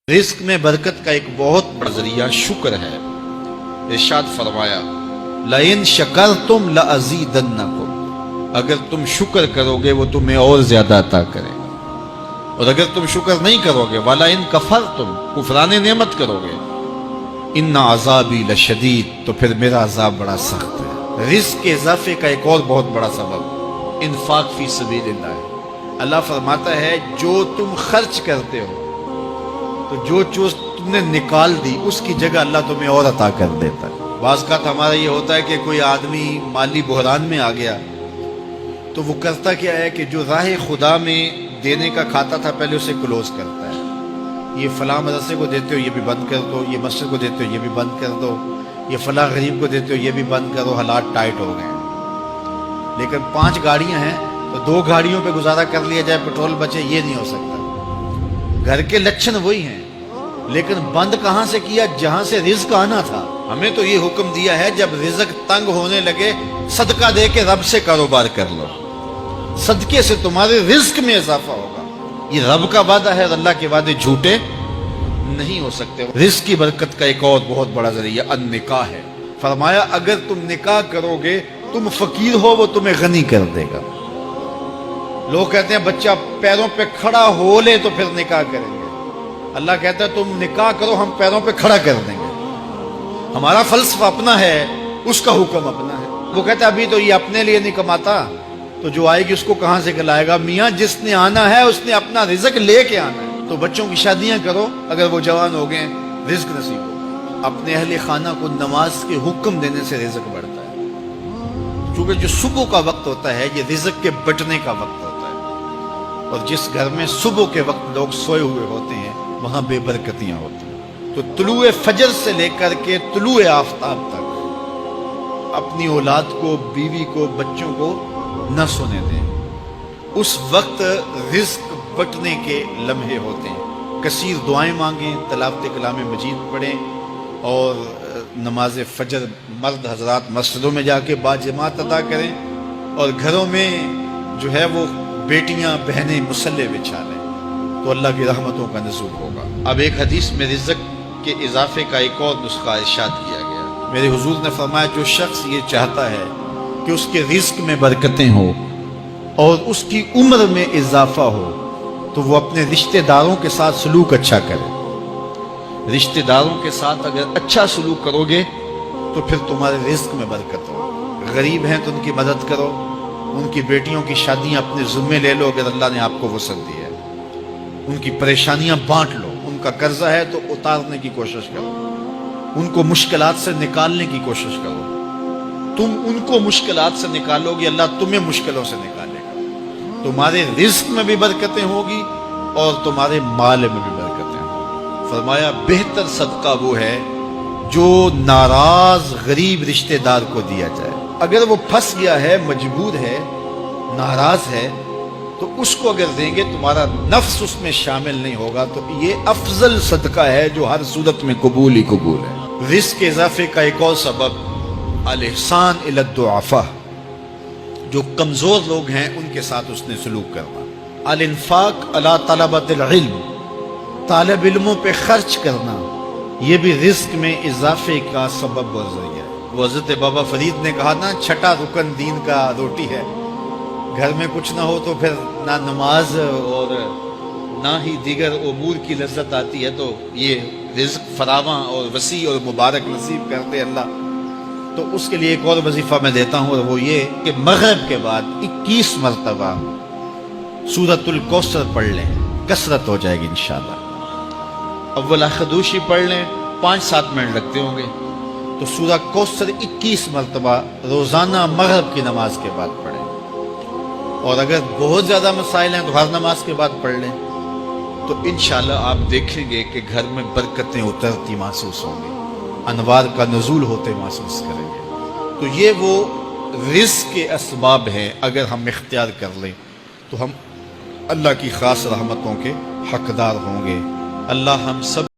رزق میں برکت کا ایک بہت بڑا ذریعہ شکر ہے۔ ارشاد فرمایا لَإِن شَكَرْتُمْ لَأَزِيدَنَّكُمْ، اگر تم شکر کرو گے وہ تمہیں اور زیادہ عطا کرے، اور اگر تم شکر نہیں کرو گے وَلَئِن كَفَرْتُمْ، کفران نعمت کرو گے، إِنَّ عَذَابِي لَشَدِيدٌ، تو پھر میرا عذاب بڑا سخت ہے۔ رزق کے اضافے کا ایک اور بہت بڑا سبب انفاق فی سبیل اللہ ہے۔ اللہ فرماتا ہے جو تم خرچ کرتے ہو تو جو چیز تم نے نکال دی اس کی جگہ اللہ تمہیں اور عطا کر دیتا ہے۔ بعض کا ہمارا یہ ہوتا ہے کہ کوئی آدمی مالی بحران میں آ گیا تو وہ کرتا کیا ہے کہ جو راہ خدا میں دینے کا کھاتا تھا پہلے اسے کلوز کرتا ہے، یہ فلاں مدرسے کو دیتے ہو یہ بھی بند کر دو، یہ مسجد کو دیتے ہو یہ بھی بند کر دو، یہ فلاں غریب کو دیتے ہو یہ بھی بند کرو، حالات ٹائٹ ہو گئے۔ لیکن 5 گاڑیاں ہیں تو 2 گاڑیوں پہ گزارا کر لیا جائے، پیٹرول بچے، یہ نہیں ہو سکتا۔ گھر کے لچھن وہی ہیں لیکن بند کہاں سے کیا؟ جہاں سے رزق آنا تھا۔ ہمیں تو یہ حکم دیا ہے جب رزق تنگ ہونے لگے صدقہ دے کے رب سے کاروبار کر لو، صدقے سے تمہارے رزق میں اضافہ ہوگا۔ یہ رب کا وعدہ ہے اور اللہ کے وعدے جھوٹے نہیں ہو سکتے۔ رزق کی برکت کا ایک اور بہت بڑا ذریعہ النکاح ہے۔ فرمایا اگر تم نکاح کرو گے تم فقیر ہو وہ تمہیں غنی کر دے گا۔ لوگ کہتے ہیں بچہ پیروں پہ کھڑا ہو لے تو پھر نکاح کریں گے، اللہ کہتا ہے تم نکاح کرو ہم پیروں پہ کھڑا کر دیں گے۔ ہمارا فلسفہ اپنا ہے، اس کا حکم اپنا ہے۔ وہ کہتا ہے ابھی تو یہ اپنے لیے نہیں کماتا تو جو آئے گی اس کو کہاں سے کھلائے گا؟ میاں جس نے آنا ہے اس نے اپنا رزق لے کے آنا ہے۔ تو بچوں کی شادیاں کرو اگر وہ جوان ہو گئے، رزق نصیب ہو۔ اپنے اہل خانہ کو نماز کے حکم دینے سے رزق بڑھتا ہے، کیونکہ جو صبح کا وقت ہوتا ہے یہ رزق کے بٹنے کا وقت ہوتا ہے، اور جس گھر میں صبح کے وقت لوگ سوئے ہوئے ہوتے ہیں وہاں بے برکتیاں ہوتی ہیں۔ تو طلوع فجر سے لے کر کے طلوع آفتاب تک اپنی اولاد کو، بیوی کو، بچوں کو نہ سونے دیں۔ اس وقت رزق بٹنے کے لمحے ہوتے ہیں۔ کثیر دعائیں مانگیں، تلاوت کلام مجید پڑھیں، اور نماز فجر مرد حضرات مسجدوں میں جا کے باجماعت ادا کریں، اور گھروں میں جو ہے وہ بیٹیاں بہنیں مصلے بچھا لیں تو اللہ کی رحمتوں کا نزول ہوگا۔ اب ایک حدیث میں رزق کے اضافے کا ایک اور نسخہ ارشاد کیا گیا۔ میرے حضور نے فرمایا جو شخص یہ چاہتا ہے کہ اس کے رزق میں برکتیں ہوں اور اس کی عمر میں اضافہ ہو تو وہ اپنے رشتہ داروں کے ساتھ سلوک اچھا کرے۔ رشتہ داروں کے ساتھ اگر اچھا سلوک کرو گے تو پھر تمہارے رزق میں برکت ہو۔ غریب ہیں تو ان کی مدد کرو، ان کی بیٹیوں کی شادیاں اپنے ذمے لے لو اگر اللہ نے آپ کو وسعت دی ہے، ان کی پریشانیاں بانٹ لو، ان کا قرضہ ہے تو اتارنے کی کوشش کرو، ان کو مشکلات سے نکالنے کی کوشش کرو۔ تم ان کو مشکلات سے نکالو گے اللہ تمہیں مشکلوں سے نکالے گا۔ تمہارے رزق میں بھی برکتیں ہوگی اور تمہارے مال میں بھی برکتیں ہوں۔ فرمایا بہتر صدقہ وہ ہے جو ناراض غریب رشتہ دار کو دیا جائے۔ اگر وہ پھنس گیا ہے، مجبور ہے، ناراض ہے، تو اس کو اگر دیں گے تمہارا نفس اس میں شامل نہیں ہوگا، تو یہ افضل صدقہ ہے جو ہر صورت میں قبول ہی قبول ہے۔ رزق کے اضافے کا ایک اور سبب الاحسان الی الضعفاء، جو کمزور لوگ ہیں ان کے ساتھ اس نے سلوک کرنا۔ الانفاق علی طلبۃ العلم، طالب علموں پہ خرچ کرنا، یہ بھی رزق میں اضافے کا سبب و ذریعہ ہے۔ وہ حضرت بابا فرید نے کہا نا چھٹا رکن دین کا روٹی ہے۔ گھر میں کچھ نہ ہو تو پھر نہ نماز اور نہ ہی دیگر امور کی لذت آتی ہے، تو یہ رزق فراواں اور وسیع اور مبارک نصیب کرتے اللہ۔ تو اس کے لیے ایک اور وظیفہ میں دیتا ہوں، اور وہ یہ کہ مغرب کے بعد 21 مرتبہ سورۃ الکوثر پڑھ لیں، کثرت ہو جائے گی انشاءاللہ۔ اول خدوشی پڑھ لیں، 5-7 منٹ لگتے ہوں گے، تو سورہ کوثر 21 مرتبہ روزانہ مغرب کی نماز کے بعد پڑھیں۔ اور اگر بہت زیادہ مسائل ہیں تو ہر نماز کے بعد پڑھ لیں، تو انشاءاللہ آپ دیکھیں گے کہ گھر میں برکتیں اترتی محسوس ہوں گی، انوار کا نزول ہوتے محسوس کریں گے۔ تو یہ وہ رزق کے اسباب ہیں، اگر ہم اختیار کر لیں تو ہم اللہ کی خاص رحمتوں کے حقدار ہوں گے۔ اللہ ہم سب